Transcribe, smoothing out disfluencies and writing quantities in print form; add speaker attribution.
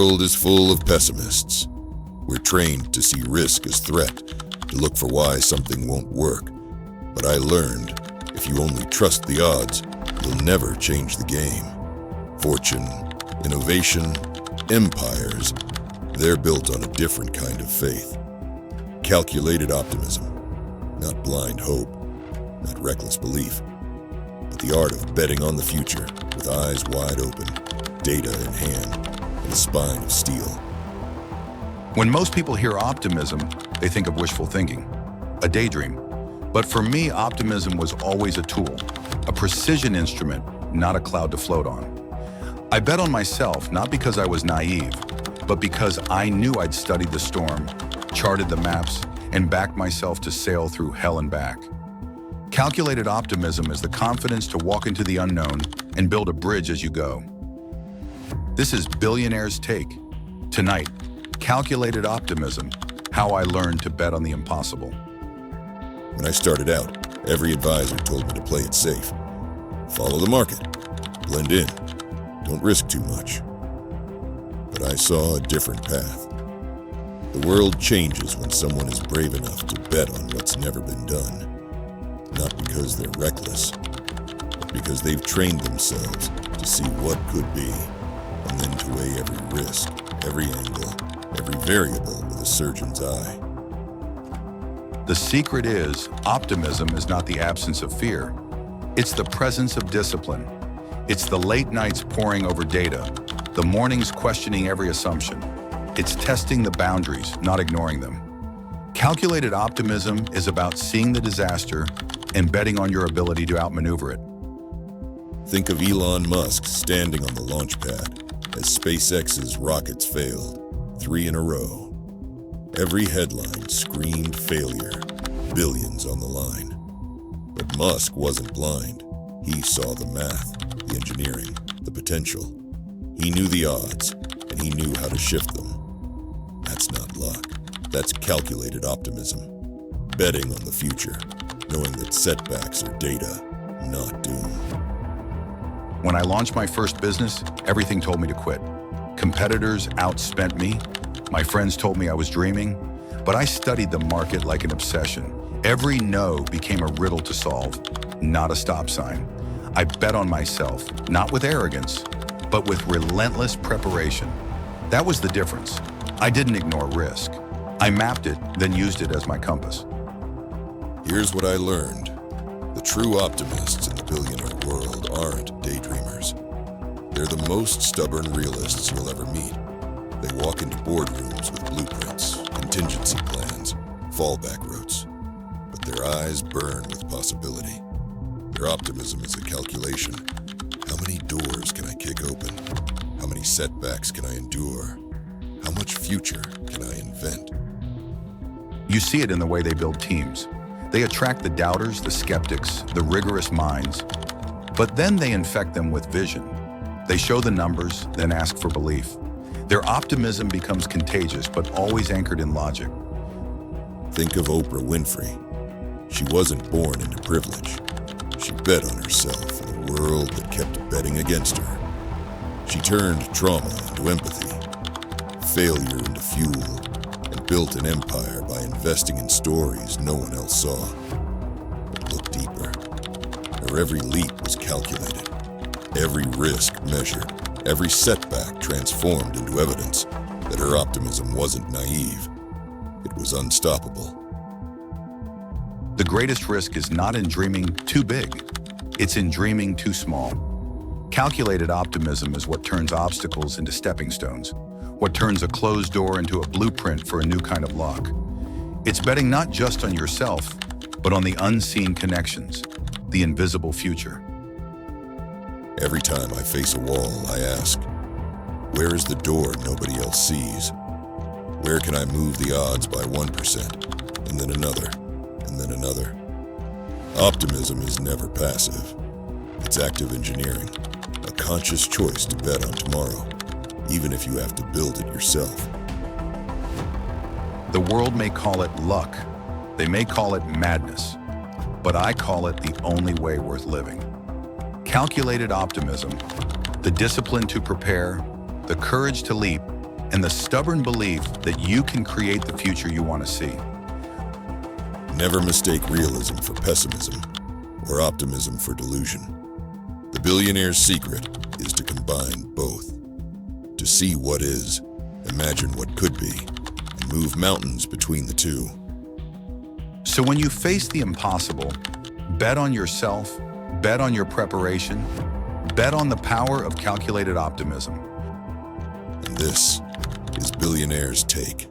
Speaker 1: world is full of pessimists. We're trained to see risk as threat, to look for why something won't work. But I learned, if you only trust the odds, you'll never change the game. Fortune, innovation, empires, they're built on a different kind of faith. Calculated optimism, not blind hope, not reckless belief, but the art of betting on the future with eyes wide open, data in hand, and a spine of steel.
Speaker 2: When most people hear optimism, they think of wishful thinking, a daydream. But for me, optimism was always a tool, a precision instrument, not a cloud to float on. I bet on myself, not because I was naive, but because I knew I'd studied the storm, charted the maps, and backed myself to sail through hell and back. Calculated optimism is the confidence to walk into the unknown and build a bridge as you go. This is Billionaire's Take. Tonight, calculated optimism, how I learned to bet on the impossible.
Speaker 1: When I started out, every advisor told me to play it safe. Follow the market, blend in, don't risk too much. But I saw a different path. The world changes when someone is brave enough to bet on what's never been done. Not because they're reckless, but because they've trained themselves to see what could be, and then to weigh every risk, every angle, every variable with a surgeon's eye.
Speaker 2: The secret is, optimism is not the absence of fear. It's the presence of discipline. It's the late nights poring over data, the mornings questioning every assumption. It's testing the boundaries, not ignoring them. Calculated optimism is about seeing the disaster and betting on your ability to outmaneuver it.
Speaker 1: Think of Elon Musk standing on the launch pad as SpaceX's rockets failed, 3 in a row. Every headline screamed failure, billions on the line. But Musk wasn't blind. He saw the math, the engineering, the potential. He knew the odds, and he knew how to shift them. That's not luck. That's calculated optimism. Betting on the future, knowing that setbacks are data, not doom.
Speaker 2: When I launched my first business, everything told me to quit. Competitors outspent me. My friends told me I was dreaming, but I studied the market like an obsession. Every no became a riddle to solve, not a stop sign. I bet on myself, not with arrogance, but with relentless preparation. That was the difference. I didn't ignore risk. I mapped it, then used it as my compass.
Speaker 1: Here's what I learned. The true optimists in the billionaire world aren't daydreamers. They're the most stubborn realists you'll ever meet. They walk into boardrooms with blueprints, contingency plans, fallback routes. But their eyes burn with possibility. Their optimism is a calculation. How many doors can I kick open? How many setbacks can I endure? How much future can I invent?
Speaker 2: You see it in the way they build teams. They attract the doubters, the skeptics, the rigorous minds, but then they infect them with vision. They show the numbers, then ask for belief. Their optimism becomes contagious, but always anchored in logic.
Speaker 1: Think of Oprah Winfrey. She wasn't born into privilege. She bet on herself in a world that kept betting against her. She turned trauma into empathy, failure into fuel, and built an empire by investing in stories no one else saw. But look deeper. Her every leap was calculated, every risk measured, every setback transformed into evidence that her optimism wasn't naive. It was unstoppable.
Speaker 2: The greatest risk is not in dreaming too big. It's in dreaming too small. Calculated optimism is what turns obstacles into stepping stones, what turns a closed door into a blueprint for a new kind of luck. It's betting not just on yourself, but on the unseen connections, the invisible future.
Speaker 1: Every time I face a wall, I ask, where is the door nobody else sees? Where can I move the odds by 1%, and then another, and then another? Optimism is never passive. It's active engineering, a conscious choice to bet on tomorrow, even if you have to build it yourself.
Speaker 2: The world may call it luck. They may call it madness, but I call it the only way worth living. Calculated optimism, the discipline to prepare, the courage to leap, and the stubborn belief that you can create the future you want to see.
Speaker 1: Never mistake realism for pessimism or optimism for delusion. The billionaire's secret is to combine both. To see what is, imagine what could be, and move mountains between the two.
Speaker 2: So when you face the impossible, bet on yourself, bet on your preparation, bet on the power of calculated optimism.
Speaker 1: And this is Billionaire's Take.